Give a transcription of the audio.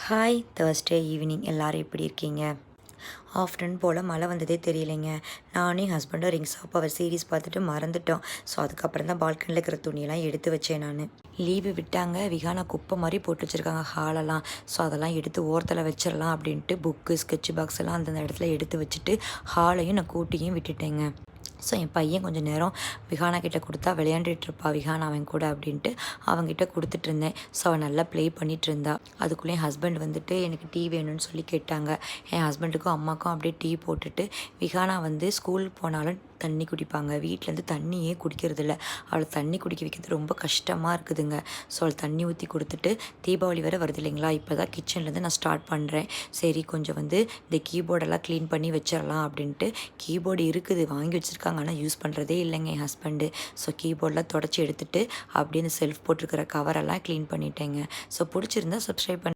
Hi Thursday evening எல்லோரும் எப்படி இருக்கீங்க? ஆஃப்டர்நூன் போல் மழை வந்ததே தெரியலைங்க. நானும் என் ஹஸ்பண்டும் ரிங்ஸ் ஆஃப் அவர் சீரீஸ் பார்த்துட்டு மறந்துட்டோம். ஸோ அதுக்கப்புறம் தான் பால்கனியில் இருக்கிற துணியெல்லாம் எடுத்து வச்சேன் நான். லீவு விட்டாங்க, விகானா குப்பை மாதிரி போட்டு வச்சுருக்காங்க ஹாலெல்லாம். ஸோ அதெல்லாம் எடுத்து ஓரத்தில் வச்சிடலாம் அப்படின்ட்டு புக்கு ஸ்கெட்ச் பாக்ஸ் எல்லாம் அந்தந்த இடத்துல எடுத்து வச்சுட்டு ஹாலையும் நான் கூட்டியும் விட்டுட்டேங்க. ஸோ என் பையன் கொஞ்சம் நேரம் விகானா கிட்டே கொடுத்தா விளையாண்டுட்டு இருப்பா விகானா அவன் கூட அப்படின்ட்டு அவங்ககிட்ட கொடுத்துட்டு இருந்தேன். ஸோ அவன் நல்லா ப்ளே பண்ணிகிட்டு இருந்தா. அதுக்குள்ளே என் ஹஸ்பண்ட் வந்துட்டு எனக்கு டீ வேணும்னு சொல்லி கேட்டாங்க. என் ஹஸ்பண்டுக்கும் அம்மாக்கும் அப்படியே டீ போட்டுட்டு விகானா ஸ்கூல் போனாலும் தண்ணி குடிப்பாங்க. வீட்டிலேருந்து தண்ணியே குடிக்கிறதில்ல. அவளை தண்ணி குடிக்க வைக்கிறது ரொம்ப கஷ்டமாக இருக்குதுங்க. ஸோ அவள் தண்ணி ஊற்றி கொடுத்துட்டு தீபாவளி வேறு வருது இல்லைங்களா, இப்போ தான் கிச்சன்லேருந்து நான் ஸ்டார்ட் பண்ணுறேன். சரி கொஞ்சம் இந்த கீபோர்டெல்லாம் க்ளீன் பண்ணி வச்சிடலாம் அப்படின்ட்டு. கீபோர்டு இருக்குது, வாங்கி வச்சுருக்காங்க, ஆனால் யூஸ் பண்ணுறதே இல்லைங்க என் ஹஸ்பண்டு. ஸோ கீபோர்டெலாம் தொடச்சி எடுத்துகிட்டு அப்படியே இந்த செல்ஃப் போட்டிருக்கிற கவரெல்லாம் க்ளீன் பண்ணிட்டேங்க. ஸோ பிடிச்சிருந்தா சப்ஸ்கிரைப் பண்ணி